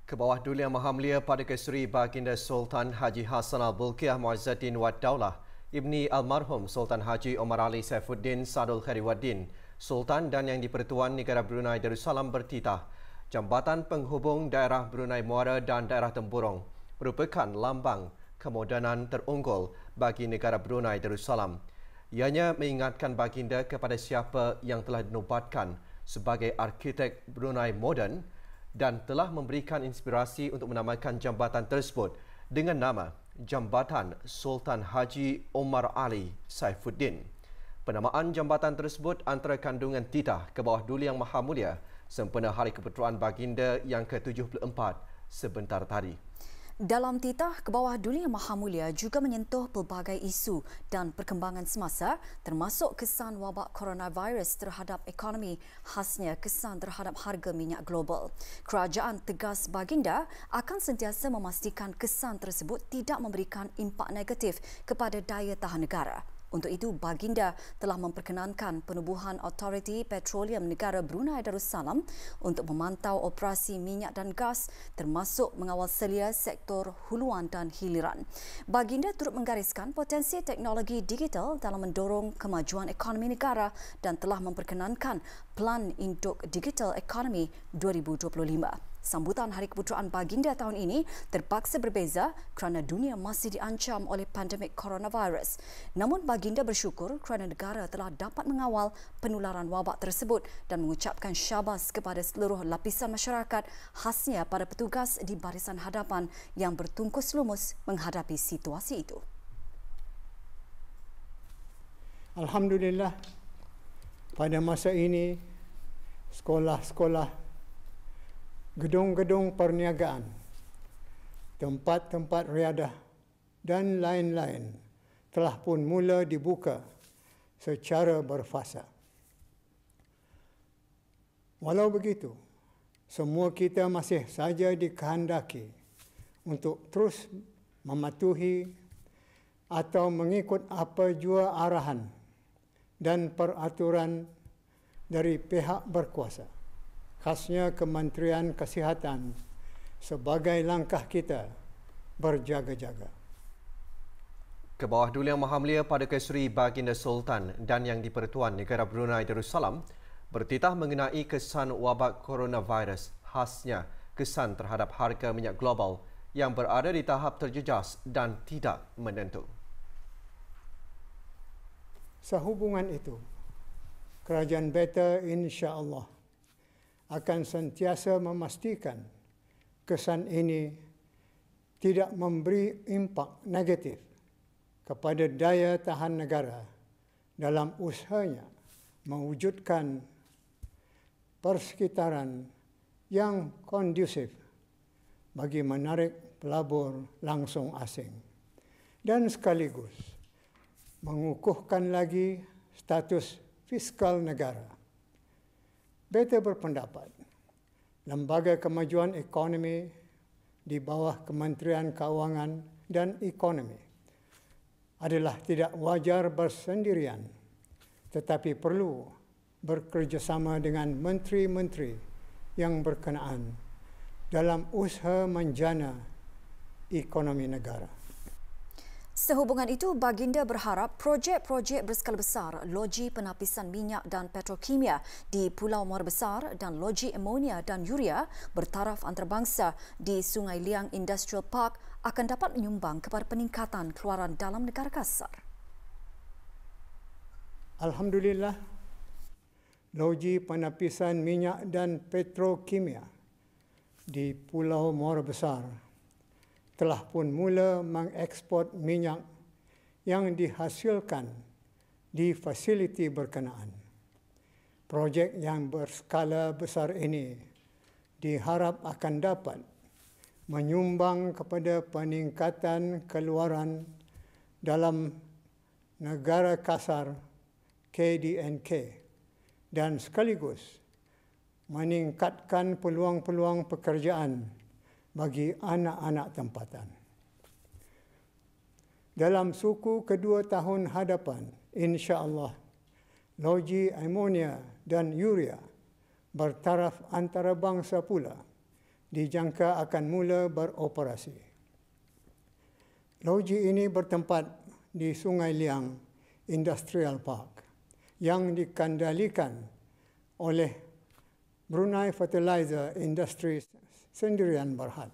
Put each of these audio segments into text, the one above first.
Ke bawah Duli Yang Maha Mulia Perdana Seri Baginda Sultan Haji Hassan Al-Bolkiah Muazzaddin Wad Daulah, Ibni Almarhum Sultan Haji Omar Ali Saifuddin Sadul Khairuddin, Sultan dan Yang di-Pertuan Negara Brunei Darussalam bertitah. Jambatan penghubung daerah Brunei Muara dan daerah Tempurung merupakan lambang kemodenan terunggul bagi negara Brunei Darussalam. Ianya mengingatkan baginda kepada siapa yang telah dinobatkan sebagai arkitek Brunei moden dan telah memberikan inspirasi untuk menamakan jambatan tersebut dengan nama Jambatan Sultan Haji Omar Ali Saifuddin. Penamaan jambatan tersebut antara kandungan titah ke bawah Duli Yang Maha Mulia sempena Hari Kepertuan Baginda yang ke-74 sebentar tadi. Dalam titah ke bawah Duli Yang Maha Mulia juga menyentuh pelbagai isu dan perkembangan semasa termasuk kesan wabak coronavirus terhadap ekonomi, khasnya kesan terhadap harga minyak global. Kerajaan tegas baginda akan sentiasa memastikan kesan tersebut tidak memberikan impak negatif kepada daya tahan negara. Untuk itu, baginda telah memperkenankan penubuhan Autoriti Petroleum Negara Brunei Darussalam untuk memantau operasi minyak dan gas termasuk mengawal selia sektor huluan dan hiliran. Baginda turut menggariskan potensi teknologi digital dalam mendorong kemajuan ekonomi negara dan telah memperkenankan Plan Induk Digital Economy 2025. Sambutan Hari Keputeraan Baginda tahun ini terpaksa berbeza kerana dunia masih diancam oleh pandemik coronavirus. Namun baginda bersyukur kerana negara telah dapat mengawal penularan wabak tersebut dan mengucapkan syabas kepada seluruh lapisan masyarakat, khasnya pada petugas di barisan hadapan yang bertungkus lumus menghadapi situasi itu. Alhamdulillah, pada masa ini sekolah-sekolah, gedung-gedung perniagaan, tempat-tempat riadah dan lain-lain telah pun mula dibuka secara berfasa. Walau begitu, semua kita masih saja dikehendaki untuk terus mematuhi atau mengikut apa jua arahan dan peraturan dari pihak berkuasa, khasnya Kementerian Kesihatan, sebagai langkah kita berjaga-jaga. Ke bawah Duli Yang Maha Mulia Perdana Seri Baginda Sultan dan Yang di-Pertuan Negara Brunei Darussalam bertitah mengenai kesan wabak coronavirus, khasnya kesan terhadap harga minyak global yang berada di tahap terjejas dan tidak menentu. Sehubungan itu, Kerajaan Beta insya-Allah akan sentiasa memastikan kesan ini tidak memberi impak negatif kepada daya tahan negara dalam usahanya mewujudkan persekitaran yang kondusif bagi menarik pelabur langsung asing dan sekaligus mengukuhkan lagi status fiskal negara. Beta berpendapat, Lembaga Kemajuan Ekonomi di bawah Kementerian Keuangan dan Ekonomi adalah tidak wajar bersendirian, tetapi perlu bekerjasama dengan menteri-menteri yang berkenaan dalam usaha menjana ekonomi negara. Sehubungan itu, baginda berharap projek-projek berskala besar loji penapisan minyak dan petrokimia di Pulau Muara Besar dan loji amonia dan urea bertaraf antarabangsa di Sungai Liang Industrial Park akan dapat menyumbang kepada peningkatan keluaran dalam negara kasar. Alhamdulillah, loji penapisan minyak dan petrokimia di Pulau Muara Besar telah pun mula mengeksport minyak yang dihasilkan di fasiliti berkenaan. Projek yang berskala besar ini diharap akan dapat menyumbang kepada peningkatan keluaran dalam negara kasar KDNK dan sekaligus meningkatkan peluang-peluang pekerjaan bagi anak-anak tempatan. Dalam suku kedua tahun hadapan, insya-Allah, loji amonia dan urea bertaraf antarabangsa pula dijangka akan mula beroperasi. Loji ini bertempat di Sungai Liang Industrial Park yang dikendalikan oleh Brunei Fertilizer Industries Sendirian Berhad.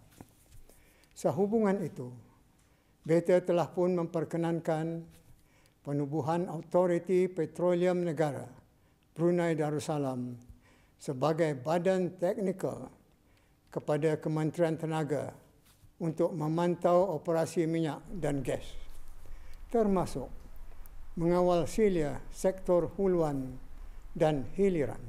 Sehubungan itu, BETA telah pun memperkenankan penubuhan Autoriti Petroleum Negara Brunei Darussalam sebagai badan teknikal kepada Kementerian Tenaga untuk memantau operasi minyak dan gas, termasuk mengawal silia sektor huluan dan hiliran.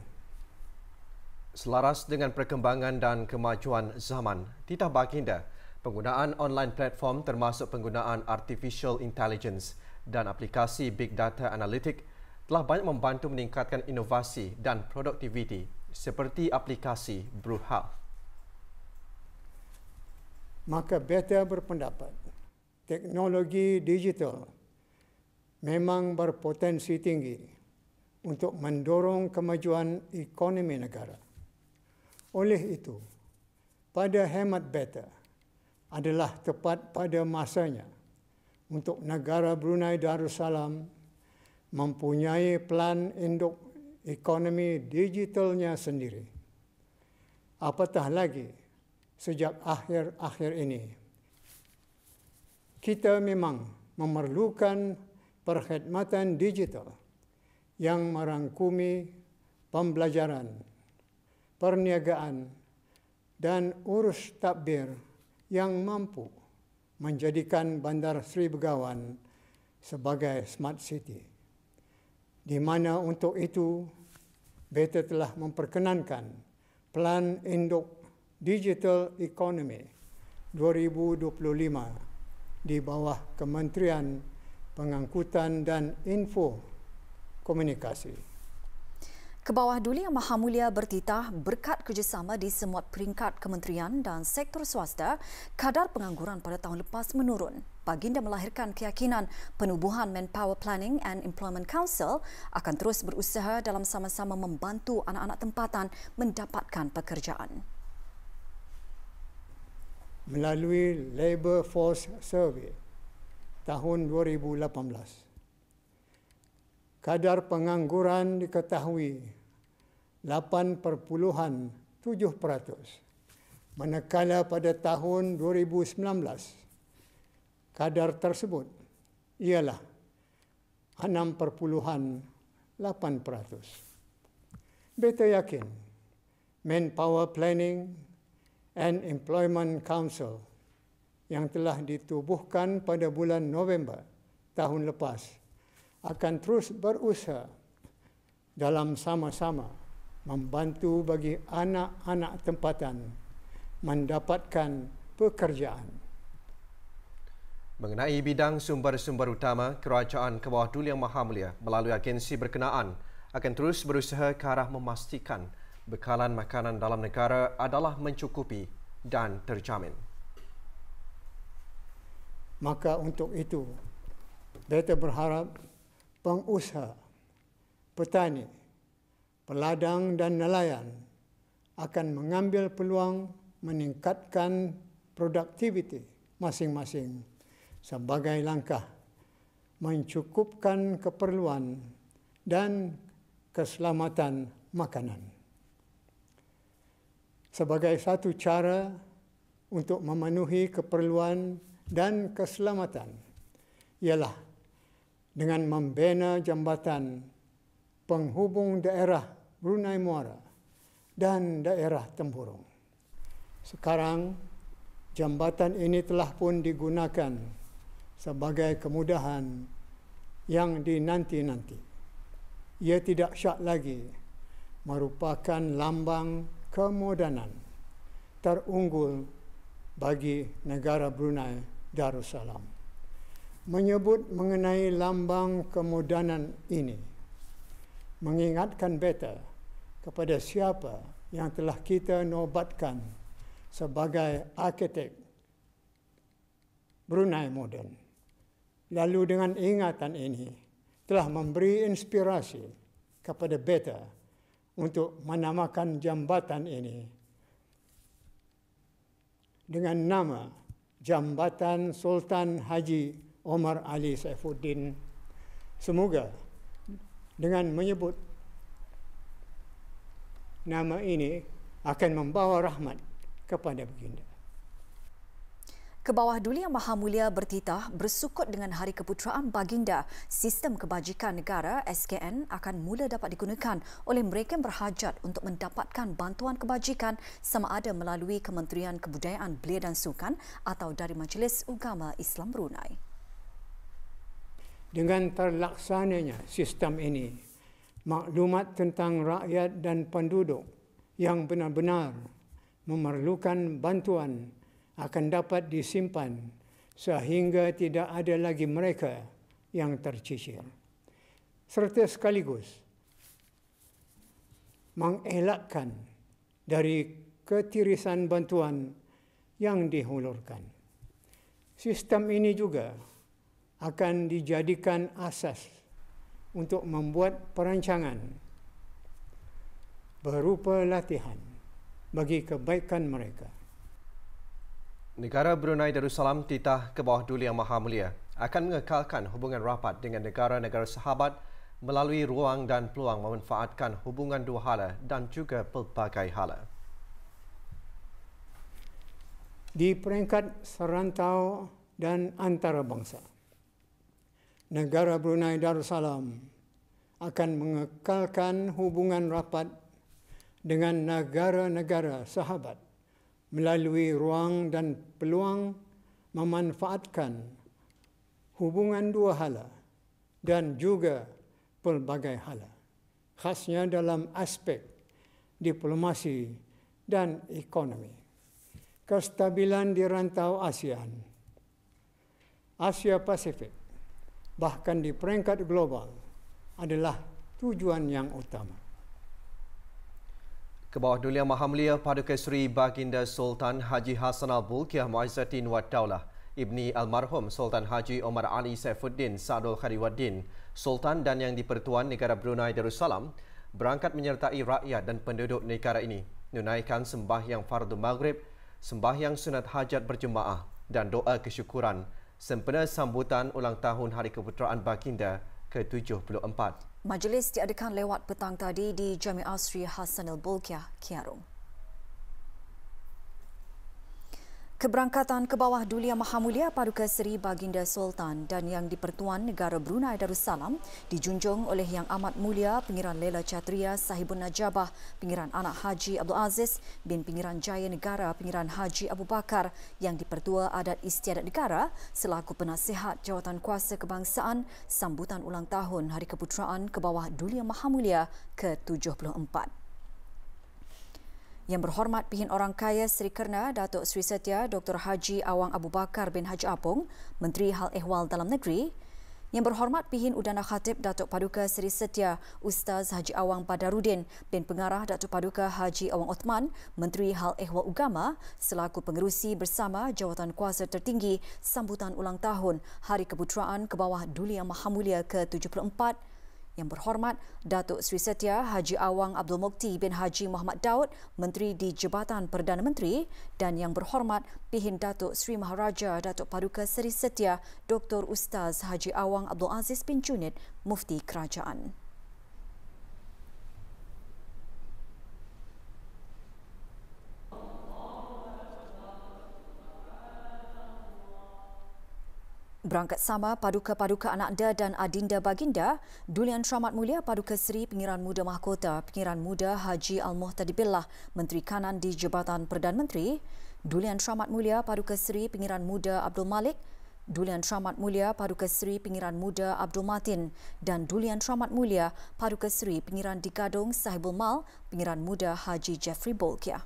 Selaras dengan perkembangan dan kemajuan zaman, titah baginda, penggunaan online platform termasuk penggunaan artificial intelligence dan aplikasi big data analytic telah banyak membantu meningkatkan inovasi dan produktiviti seperti aplikasi BruHealth. Maka BETA berpendapat teknologi digital memang berpotensi tinggi untuk mendorong kemajuan ekonomi negara. Oleh itu, pada hemat BETA adalah tepat pada masanya untuk negara Brunei Darussalam mempunyai plan induk ekonomi digitalnya sendiri. Apatah lagi, sejak akhir-akhir ini, kita memang memerlukan perkhidmatan digital yang merangkumi pembelajaran, perniagaan, dan urus tadbir yang mampu menjadikan Bandar Seri Begawan sebagai smart city, di mana untuk itu BETA telah memperkenankan Plan Induk Digital Economy 2025 di bawah Kementerian Pengangkutan dan Info Komunikasi. Kebawah Duli Yang Maha Mulia bertitah berkat kerjasama di semua peringkat kementerian dan sektor swasta, kadar pengangguran pada tahun lepas menurun. Baginda melahirkan keyakinan penubuhan Manpower Planning and Employment Council akan terus berusaha dalam sama-sama membantu anak-anak tempatan mendapatkan pekerjaan. Melalui Labour Force Survey tahun 2018, kadar pengangguran diketahui 8.7%, manakala pada tahun 2019 kadar tersebut ialah 6.8%. BETA yakin Manpower Planning and Employment Council yang telah ditubuhkan pada bulan November tahun lepas akan terus berusaha dalam sama-sama membantu bagi anak-anak tempatan mendapatkan pekerjaan. Mengenai bidang sumber-sumber utama, Kerajaan Kebawah Duli Yang Maha Mulia melalui agensi berkenaan akan terus berusaha ke arah memastikan bekalan makanan dalam negara adalah mencukupi dan terjamin. Maka untuk itu, BETA berharap pengusaha, petani, peladang dan nelayan akan mengambil peluang meningkatkan produktiviti masing-masing sebagai langkah mencukupkan keperluan dan keselamatan makanan. Sebagai satu cara untuk memenuhi keperluan dan keselamatan ialah dengan membina jambatan penghubung daerah Brunei Muara dan daerah Tempurung. Sekarang, jambatan ini telah pun digunakan sebagai kemudahan yang dinanti-nanti. Ia tidak syak lagi merupakan lambang kemodanan terunggul bagi negara Brunei Darussalam. Menyebut mengenai lambang kemodanan ini mengingatkan BETA kepada siapa yang telah kita nobatkan sebagai arkitek Brunei moden. Lalu dengan ingatan ini telah memberi inspirasi kepada BETA untuk menamakan jambatan ini dengan nama Jambatan Sultan Haji Omar Ali Saifuddin. Semoga dengan menyebut nama ini akan membawa rahmat kepada baginda. Kebawah Duli Yang Maha Mulia bertitah bersukut dengan Hari Keputeraan Baginda, sistem kebajikan negara SKN akan mula dapat digunakan oleh mereka yang berhajat untuk mendapatkan bantuan kebajikan sama ada melalui Kementerian Kebudayaan Belia dan Sukan atau dari Majlis Ugama Islam Brunei. Dengan terlaksananya sistem ini, maklumat tentang rakyat dan penduduk yang benar-benar memerlukan bantuan akan dapat disimpan sehingga tidak ada lagi mereka yang tercicir. Serta sekaligus mengelakkan dari ketirisan bantuan yang dihulurkan. Sistem ini juga akan dijadikan asas untuk membuat perancangan berupa latihan bagi kebaikan mereka. Negara Brunei Darussalam titah Kebawah Duli Yang Maha Mulia akan mengekalkan hubungan rapat dengan negara-negara sahabat melalui ruang dan peluang memanfaatkan hubungan dua hala dan juga pelbagai hala. Di peringkat serantau dan antarabangsa, negara Brunei Darussalam akan mengekalkan hubungan rapat dengan negara-negara sahabat melalui ruang dan peluang memanfaatkan hubungan dua hala dan juga pelbagai hala, khasnya dalam aspek diplomasi dan ekonomi. Kestabilan di rantau ASEAN, Asia Pasifik, bahkan di peringkat global adalah tujuan yang utama. Kebawah Duli Yang Maha Mulia Paduka Seri Baginda Sultan Haji Hassanal Bolkiah Muizzaddin Wad Daulah Ibni Almarhum Sultan Haji Omar Ali Saifuddin Sadul Khairuddin, Sultan dan Yang di-Pertuan Negara Brunei Darussalam berangkat menyertai rakyat dan penduduk negara ini menunaikan sembahyang fardu maghrib, sembahyang sunat hajat berjemaah dan doa kesyukuran sempena sambutan ulang tahun Hari Keputeraan Baginda ke-74. Majlis diadakan lewat petang tadi di Jami'ah Sri Hassanal Bolkiah, Kiarung. Keberangkatan Kebawah Duli Yang Maha Mulia Paduka Seri Baginda Sultan dan Yang di-Pertuan Negara Brunei Darussalam dijunjung oleh Yang Amat Mulia Pengiran Lela Chatria Sahibun Najabah Pengiran Anak Haji Abdul Aziz bin Pengiran Jaya Negara Pengiran Haji Abu Bakar Yang di-Pertua Adat Istiadat Negara selaku Penasihat Jawatan Kuasa Kebangsaan sambutan ulang tahun Hari Keputeraan Kebawah Duli Yang Maha Mulia ke-74. Yang berhormat Pihin Orang Kaya Seri Kerna Datuk Seri Setia Dr. Haji Awang Abu Bakar bin Haji Apong, Menteri Hal Ehwal Dalam Negeri. Yang berhormat Pihin Udana Khatib Datuk Paduka Seri Setia Ustaz Haji Awang Badarudin bin Pengarah Datuk Paduka Haji Awang Othman, Menteri Hal Ehwal Ugama selaku pengerusi bersama Jawatan Kuasa Tertinggi sambutan ulang tahun Hari Keputeraan Kebawah Duli Yang Maha Mulia ke-74. Yang berhormat Datuk Seri Setia Haji Awang Abdul Mukti bin Haji Muhammad Daud, Menteri di Jabatan Perdana Menteri, dan yang berhormat Pihin Datuk Seri Maharaja Datuk Paduka Seri Setia Dr. Ustaz Haji Awang Abdul Aziz bin Junid, Mufti Kerajaan. Berangkat sama Paduka-Paduka Anakda dan Adinda Baginda, Duli Yang Teramat Mulia Paduka Seri Pengiran Muda Mahkota, Pengiran Muda Haji Al-Muhtadi Billah, Menteri Kanan di Jabatan Perdana Menteri, Duli Yang Teramat Mulia Paduka Seri Pengiran Muda Abdul Malik, Duli Yang Teramat Mulia Paduka Seri Pengiran Muda Abdul Matin dan Duli Yang Teramat Mulia Paduka Seri Pengiran di Gadong Sahibul Mal, Pengiran Muda Haji Jeffrey Bolkiah.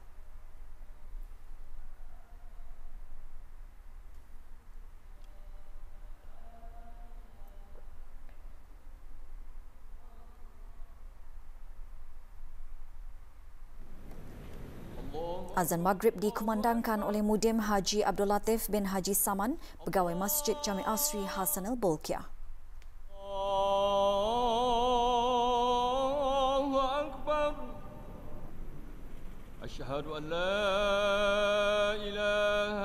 Azan Maghrib dikumandangkan oleh Mudim Haji Abdul Latif bin Haji Saman, Pegawai Masjid Jami'ah Sri Hassanal Bolkiah. Allahu Akbar. Asyhadu an la ilaha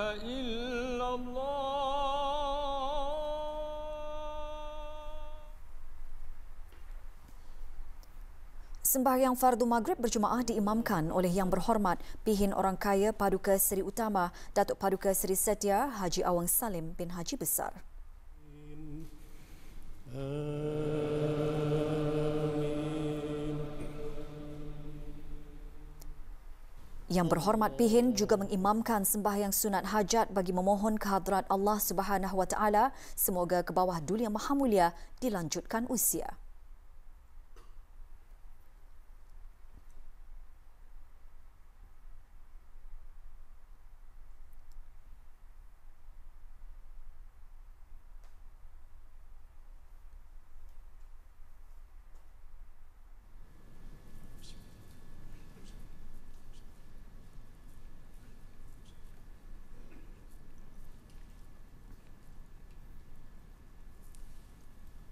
Sembahyang fardu maghrib berjemaah diimamkan oleh Yang Berhormat Pihin Orang Kaya Paduka Seri Utama Datuk Paduka Seri Setia Haji Awang Salim bin Haji Besar. Yang Berhormat Pihin juga mengimamkan sembahyang sunat hajat bagi memohon kehadrat Allah Subhanahu Wa Taala semoga ke bawah Duli Yang Maha Mulia dilanjutkan usia.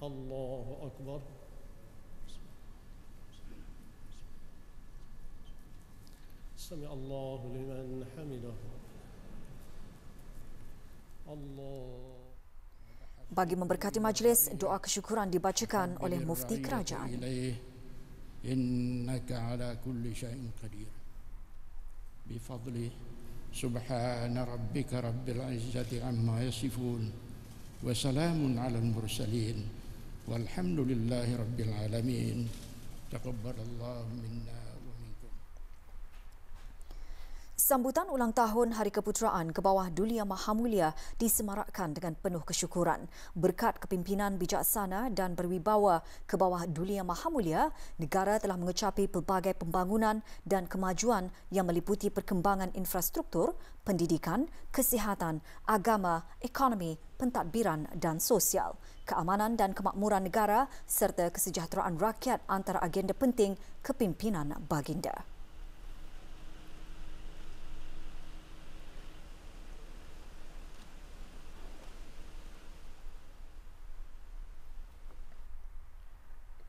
Allahu Akbar. Sami Allahu liman hamidah. Allah. Bagi memberkati majlis, doa kesyukuran dibacakan oleh Mufti Kerajaan. Innaka ala kulli syai'in qadir. Bifadli subhana rabbika rabbil izzati amma yasifun wa salamun alal mursalin. Walhamdulillahi rabbil alamin. Taqabbalallahu minna wa minkum. Sambutan ulang tahun Hari Keputeraan ke bawah Duli Yang Maha Mulia disemarakkan dengan penuh kesyukuran. Berkat kepimpinan bijaksana dan berwibawa ke bawah Duli Yang Maha Mulia, negara telah mengecapi pelbagai pembangunan dan kemajuan yang meliputi perkembangan infrastruktur, pendidikan, kesihatan, agama, ekonomi, pentadbiran dan sosial, keamanan dan kemakmuran negara serta kesejahteraan rakyat antara agenda penting kepimpinan baginda.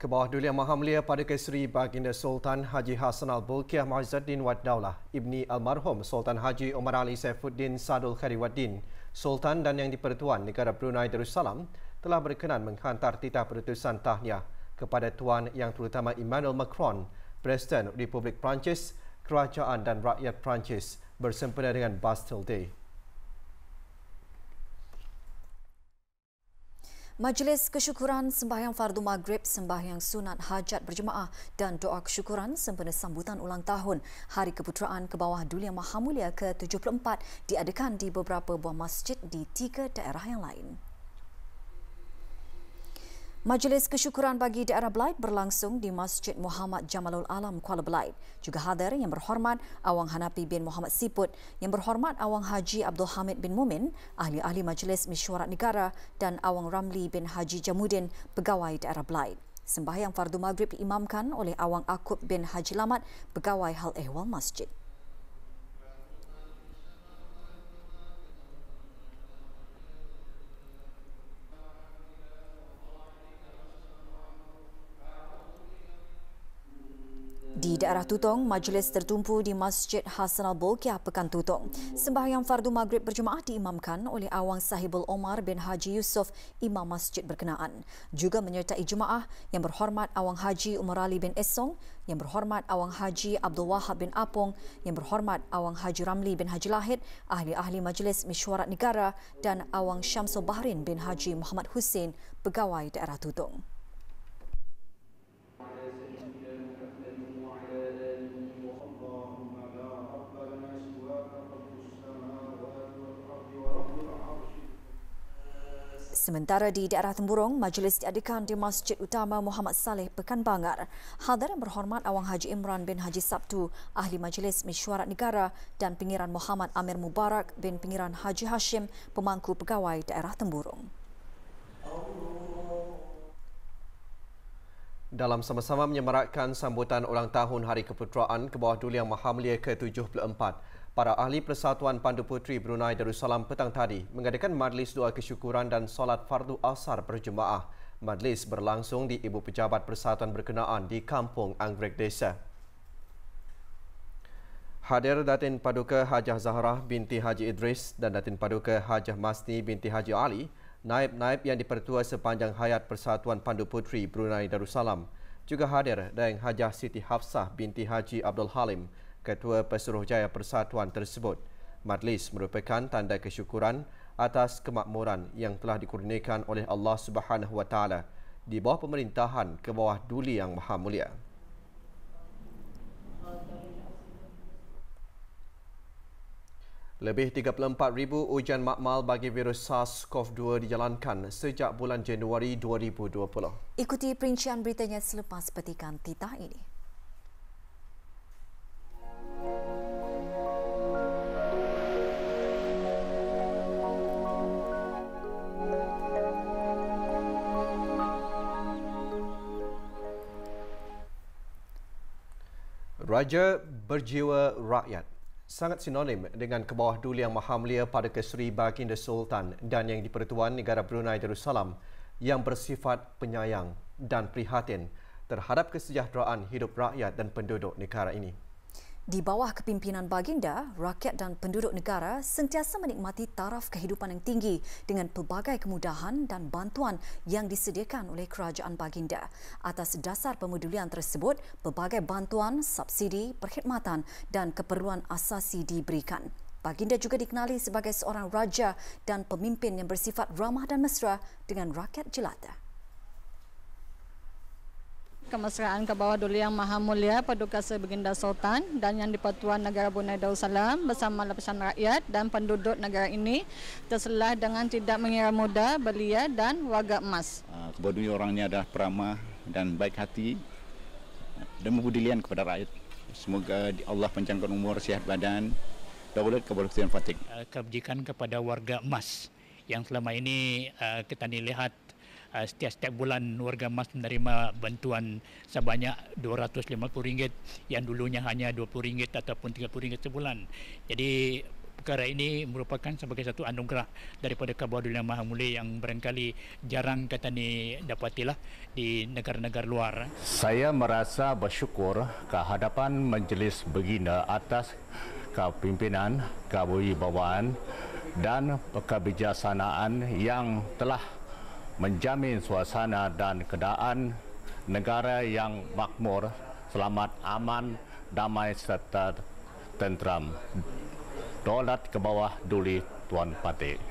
Ke bawah Duli Yang Maha Mulia Paduka Seri Baginda Sultan Haji Hassanal Bolkiah Muizzuddin Wad Daulah, Ibni Almarhum Sultan Haji Omar Ali Saifuddin Sadul Khairuddin, Sultan dan Yang di-Pertuan Negara Brunei Darussalam telah berkenan menghantar titah perutusan tahniah kepada Tuan Yang Terutama Emmanuel Macron, Presiden Republik Perancis, Kerajaan dan Rakyat Perancis bersempena dengan Bastille Day. Majlis kesyukuran sembahyang fardu maghrib, sembahyang sunat hajat berjemaah dan doa kesyukuran sempena sambutan ulang tahun Hari Keputeraan ke bawah Duli Yang Maha Mulia ke-74 diadakan di beberapa buah masjid di 3 daerah yang lain. Majlis kesyukuran bagi daerah Belait berlangsung di Masjid Muhammad Jamalul Alam, Kuala Belait. Juga hadir Yang Berhormat Awang Hanapi bin Muhammad Siput, Yang Berhormat Awang Haji Abdul Hamid bin Mumin, Ahli-Ahli Majlis Mesyuarat Negara dan Awang Ramli bin Haji Jamuddin, Pegawai Daerah Belait. Sembahyang fardu maghrib diimamkan oleh Awang Akub bin Haji Lamat, Pegawai Hal Ehwal Masjid. Di daerah Tutong, majlis tertumpu di Masjid Hassanal Bolkiah Pekan Tutong. Sembahyang fardu maghrib berjemaah diimamkan oleh Awang Sahibul Omar bin Haji Yusof, Imam Masjid berkenaan. Juga menyertai jemaah Yang Berhormat Awang Haji Umar Ali bin Esong, Yang Berhormat Awang Haji Abdul Wahab bin Apong, Yang Berhormat Awang Haji Ramli bin Haji Lahid, Ahli-Ahli Majlis Mesyuarat Negara dan Awang Syamsul Bahrin bin Haji Muhammad Hussein, Pegawai Daerah Tutong. Sementara di daerah Temburong, majlis diadakan di Masjid Utama Muhammad Saleh, Pekan Bangar. Hadir Yang Berhormat Awang Haji Imran bin Haji Sabtu, Ahli Majlis Mesyuarat Negara dan Pengiran Muhammad Amir Mubarak bin Pengiran Haji Hashim, Pemangku Pegawai Daerah Temburong. Dalam sama-sama menyemarakkan sambutan ulang tahun Hari Keputeraan ke bawah Duli Yang Maha Mulia ke-74, para ahli Persatuan Pandu Puteri Brunei Darussalam petang tadi mengadakan majlis doa kesyukuran dan solat fardu asar berjemaah. Majlis berlangsung di Ibu Pejabat Persatuan berkenaan di Kampung Anggrek Desa. Hadir Datin Paduka Hajah Zahrah binti Haji Idris dan Datin Paduka Hajah Masni binti Haji Ali, naib-naib yang dipertua sepanjang hayat Persatuan Pandu Puteri Brunei Darussalam. Juga hadir Dayang Hajah Siti Hafsah binti Haji Abdul Halim, Ketua Pesuruhjaya Persatuan tersebut. Majlis merupakan tanda kesyukuran atas kemakmuran yang telah dikurniakan oleh Allah Subhanahu Wa Taala di bawah pemerintahan ke bawah Duli Yang Maha Mulia. Lebih 34,000 ujian makmal bagi virus SARS-CoV-2 dijalankan sejak bulan Januari 2020. Ikuti perincian beritanya selepas petikan titah ini. Raja berjiwa rakyat sangat sinonim dengan ke bawah Duli Yang Maha Mulia Paduka Seri Baginda Sultan dan Yang di-Pertuan Negara Brunei Darussalam yang bersifat penyayang dan prihatin terhadap kesejahteraan hidup rakyat dan penduduk negara ini. Di bawah kepimpinan Baginda, rakyat dan penduduk negara sentiasa menikmati taraf kehidupan yang tinggi dengan pelbagai kemudahan dan bantuan yang disediakan oleh Kerajaan Baginda. Atas dasar pemedulian tersebut, pelbagai bantuan, subsidi, perkhidmatan dan keperluan asasi diberikan. Baginda juga dikenali sebagai seorang raja dan pemimpin yang bersifat ramah dan mesra dengan rakyat jelata. Kemesraan ke bawah Duli Yang Maha Mulia Paduka Seri Baginda Sultan dan Yang di-Pertuan Negara Brunei Darussalam bersama lapisan rakyat dan penduduk negara ini terselah dengan tidak mengira muda, belia dan warga emas. Kebadunya orangnya adalah peramah dan baik hati dan mempedulian kepada rakyat. Semoga Allah panjangkan umur, sihat badan, daulat kebahagiaan Fatih. Kebajikan kepada warga emas yang selama ini kita lihat setiap bulan warga emas menerima bantuan sebanyak RM250 yang dulunya hanya RM20 ataupun RM30 sebulan. Jadi perkara ini merupakan sebagai satu anugerah daripada ke bawah Duli Yang Maha Mulia yang barangkali jarang kita ni dapatilah di negara-negara luar. Saya merasa bersyukur ke hadapan Majlis Baginda atas kepimpinan, kewibawaan dan kebijaksanaan yang telah menjamin suasana dan keadaan negara yang makmur, selamat, aman, damai serta tenteram. Daulat ke bawah Duli Tuan Patih.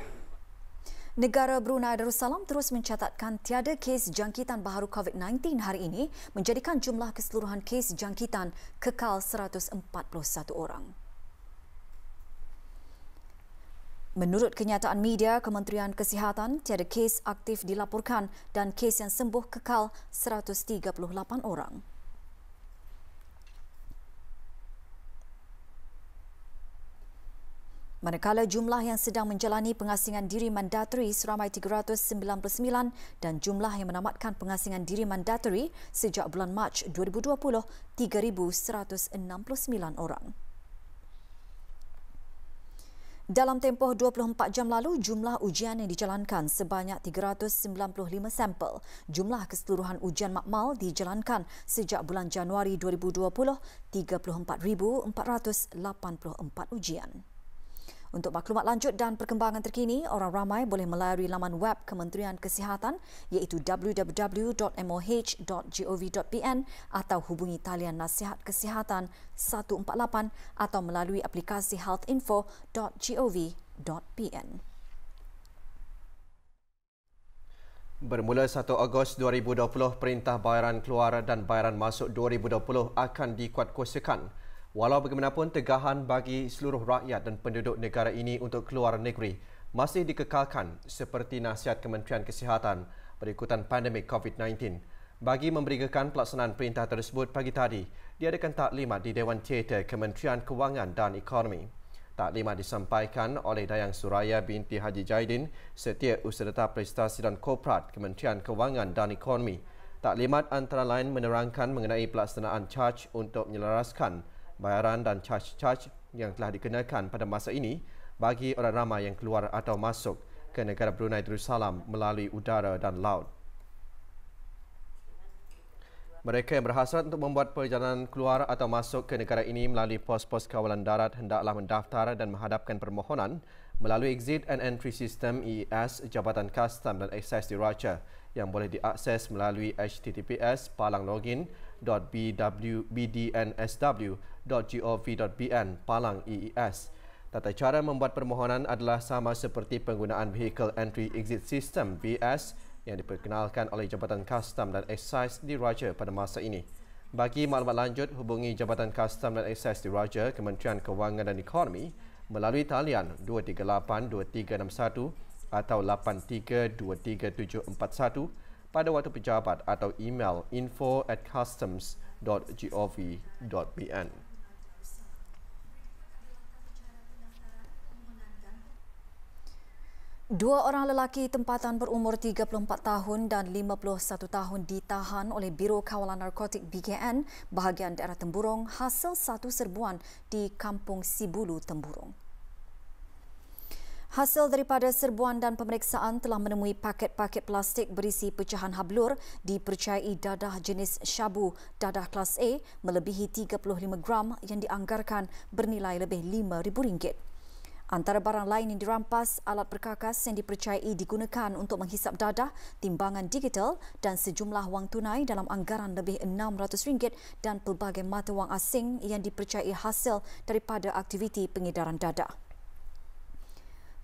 Negara Brunei Darussalam terus mencatatkan tiada kes jangkitan baharu COVID-19 hari ini, menjadikan jumlah keseluruhan kes jangkitan kekal 141 orang. Menurut kenyataan media, Kementerian Kesihatan, tiada kes aktif dilaporkan dan kes yang sembuh kekal 138 orang. Manakala jumlah yang sedang menjalani pengasingan diri mandatari seramai 399 dan jumlah yang menamatkan pengasingan diri mandatari sejak bulan Mac 2020, 3,169 orang. Dalam tempoh 24 jam lalu, jumlah ujian yang dijalankan sebanyak 395 sampel. Jumlah keseluruhan ujian makmal dijalankan sejak bulan Januari 2020, 34,484 ujian. Untuk maklumat lanjut dan perkembangan terkini, orang ramai boleh melalui laman web Kementerian Kesihatan iaitu www.moh.gov.pn atau hubungi talian nasihat kesihatan 148 atau melalui aplikasi healthinfo.gov.pn. Bermula 1 Ogos 2020, Perintah Bayaran Keluar dan Bayaran Masuk 2020 akan dikuatkuasakan. Walau bagaimanapun, tegahan bagi seluruh rakyat dan penduduk negara ini untuk keluar negeri masih dikekalkan seperti nasihat Kementerian Kesihatan berikutan pandemik COVID-19. Bagi memberikan pelaksanaan perintah tersebut pagi tadi, diadakan taklimat di Dewan Teater Kementerian Kewangan dan Ekonomi. Taklimat disampaikan oleh Dayang Suraya binti Haji Jaidin, Setiausaha Usahadatap Prestasi dan Korporat Kementerian Kewangan dan Ekonomi. Taklimat antara lain menerangkan mengenai pelaksanaan CARJ untuk menyelaraskan bayaran dan CARJ yang telah dikenakan pada masa ini bagi orang ramai yang keluar atau masuk ke negara Brunei Darussalam melalui udara dan laut. Mereka yang berhasrat untuk membuat perjalanan keluar atau masuk ke negara ini melalui pos-pos kawalan darat hendaklah mendaftar dan menghadapkan permohonan melalui Exit and Entry System EES Jabatan Kastam dan Akses Diraja yang boleh diakses melalui https://bdnsw.gov.bn /EES. Tata cara membuat permohonan adalah sama seperti penggunaan Vehicle Entry Exit System VS yang diperkenalkan oleh Jabatan Kastam dan Akses Diraja pada masa ini. Bagi maklumat lanjut, hubungi Jabatan Kastam dan Akses Diraja, Kementerian Kewangan dan Ekonomi melalui talian 238-2361 atau 83-23741 pada waktu pejabat atau email info@customs.gov.bn. Dua orang lelaki tempatan berumur 34 tahun dan 51 tahun ditahan oleh Biro Kawalan Narkotik BKN bahagian daerah Temburong hasil satu serbuan di Kampung Sibulu, Temburong. Hasil daripada serbuan dan pemeriksaan telah menemui paket-paket plastik berisi pecahan hablur dipercayai dadah jenis syabu dadah kelas A melebihi 35 gram yang dianggarkan bernilai lebih RM5,000. Antara barang lain yang dirampas, alat perkakas yang dipercayai digunakan untuk menghisap dadah, timbangan digital dan sejumlah wang tunai dalam anggaran lebih RM600 dan pelbagai mata wang asing yang dipercayai hasil daripada aktiviti pengedaran dadah.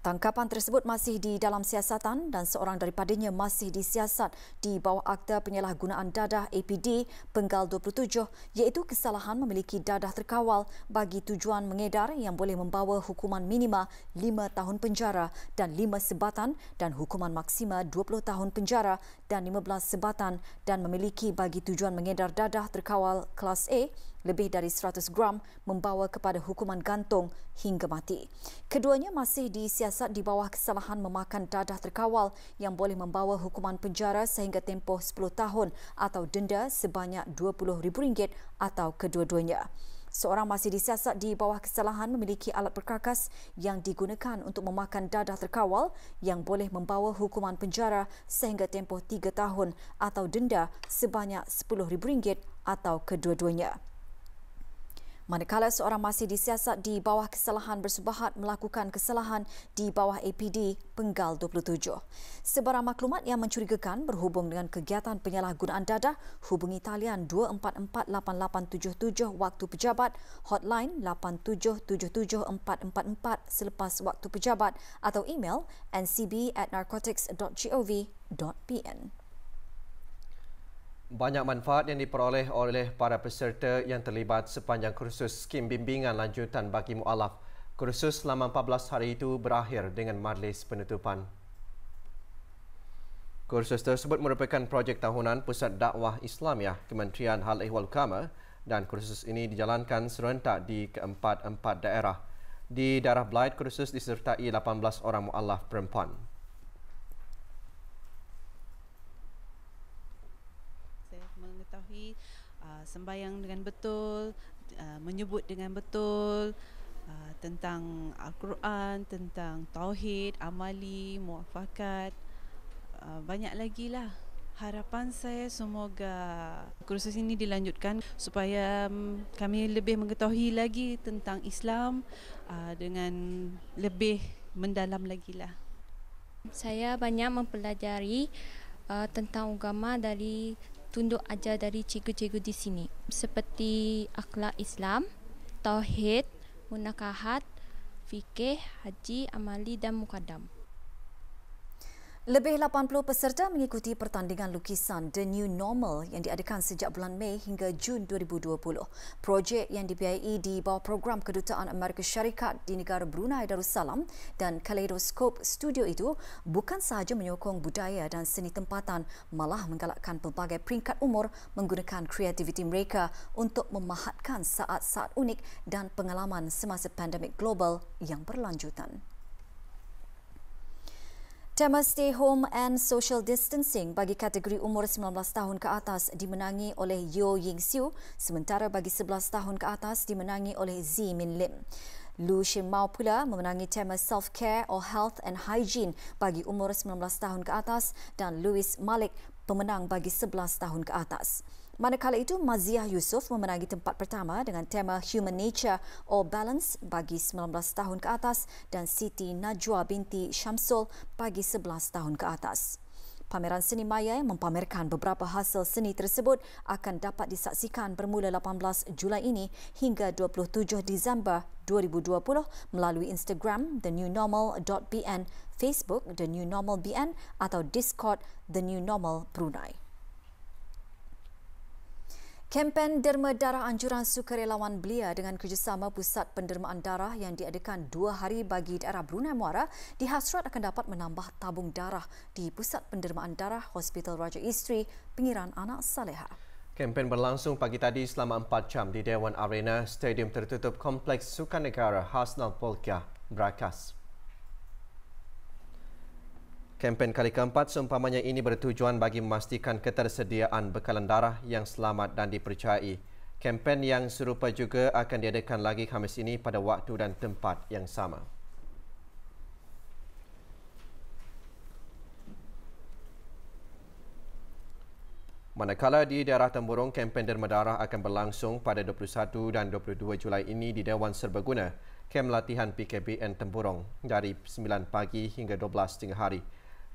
Tangkapan tersebut masih di dalam siasatan dan seorang daripadanya masih disiasat di bawah Akta Penyalahgunaan Dadah APD Penggal 27 iaitu kesalahan memiliki dadah terkawal bagi tujuan mengedar yang boleh membawa hukuman minima 5 tahun penjara dan 5 sebatan dan hukuman maksima 20 tahun penjara dan 15 sebatan dan memiliki bagi tujuan mengedar dadah terkawal kelas A lebih dari 100 gram membawa kepada hukuman gantung hingga mati. Keduanya masih disiasat di bawah kesalahan memakan dadah terkawal yang boleh membawa hukuman penjara sehingga tempoh 10 tahun atau denda sebanyak RM20,000 atau kedua-duanya. Seorang masih disiasat di bawah kesalahan memiliki alat perkakas yang digunakan untuk memakan dadah terkawal yang boleh membawa hukuman penjara sehingga tempoh 3 tahun atau denda sebanyak RM10,000 atau kedua-duanya. Manakala seorang masih disiasat di bawah kesalahan bersubahat melakukan kesalahan di bawah APD Penggal 27. Sebarang maklumat yang mencurigakan berhubung dengan kegiatan penyalahgunaan dadah, hubungi talian 2448877 waktu pejabat, hotline 87774444 selepas waktu pejabat atau email ncb@narcotics.gov.bn. Banyak manfaat yang diperoleh oleh para peserta yang terlibat sepanjang kursus skim bimbingan lanjutan bagi mualaf. Kursus selama 14 hari itu berakhir dengan majlis penutupan. Kursus tersebut merupakan projek tahunan Pusat Dakwah Islamiah Kementerian Hal Ehwal Ukama dan kursus ini dijalankan serentak di keempat-empat daerah. Di daerah Belait, kursus disertai 18 orang mualaf perempuan. Sembahyang dengan betul, menyebut dengan betul tentang Al-Quran, tentang Tauhid, Amali, Muafakat, banyak lagi lah. Harapan saya semoga kursus ini dilanjutkan supaya kami lebih mengetahui lagi tentang Islam dengan lebih mendalam lagi lah. Saya banyak mempelajari tentang agama dari tunduk ajar dari cikgu-cikgu di sini seperti akhlak Islam, tauhid, munakahat, fikih, haji, amali dan mukaddam. Lebih 80 peserta mengikuti pertandingan lukisan The New Normal yang diadakan sejak bulan Mei hingga Jun 2020. Projek yang dibiayai di bawah program Kedutaan Amerika Syarikat di negara Brunei Darussalam dan Kaleidoscope Studio itu bukan sahaja menyokong budaya dan seni tempatan, malah menggalakkan pelbagai peringkat umur menggunakan kreativiti mereka untuk memahatkan saat-saat unik dan pengalaman semasa pandemik global yang berlanjutan. Tema Stay Home and Social Distancing bagi kategori umur 19 tahun ke atas dimenangi oleh Yeo Ying Siu, sementara bagi 11 tahun ke atas dimenangi oleh Zi Min Lim. Lu Shin Mao pula memenangi tema Self-Care or Health and Hygiene bagi umur 19 tahun ke atas dan Louis Malik pemenang bagi 11 tahun ke atas. Manakala itu, Maziah Yusof memenangi tempat pertama dengan tema Human Nature or Balance bagi 19 tahun ke atas dan Siti Najwa binti Syamsul bagi 11 tahun ke atas. Pameran seni maya yang mempamerkan beberapa hasil seni tersebut akan dapat disaksikan bermula 18 Julai ini hingga 27 Disember 2020 melalui Instagram thenewnormal.bn, Facebook The New Normal BN atau Discord The New Normal Brunei. Kempen derma darah anjuran sukarelawan belia dengan kerjasama Pusat Pendermaan Darah yang diadakan 2 hari bagi daerah Brunei Muara dihasrat akan dapat menambah tabung darah di Pusat Pendermaan Darah Hospital Raja Isteri Pengiran Anak Saleha. Kempen berlangsung pagi tadi selama 4 jam di Dewan Arena Stadium Tertutup Kompleks Sukan Negara Hasnal Bolkiah, Berakas. Kempen kali keempat seumpamanya ini bertujuan bagi memastikan ketersediaan bekalan darah yang selamat dan dipercayai. Kempen yang serupa juga akan diadakan lagi Khamis ini pada waktu dan tempat yang sama. Manakala di daerah Temburong, kempen derma darah akan berlangsung pada 21 dan 22 Julai ini di Dewan Serbaguna, kem latihan PKBN Temburong dari 9 pagi hingga 12 tengah hari.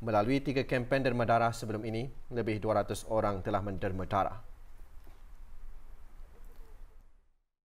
Melalui 3 kempen derma darah sebelum ini, lebih 200 orang telah menderma darah.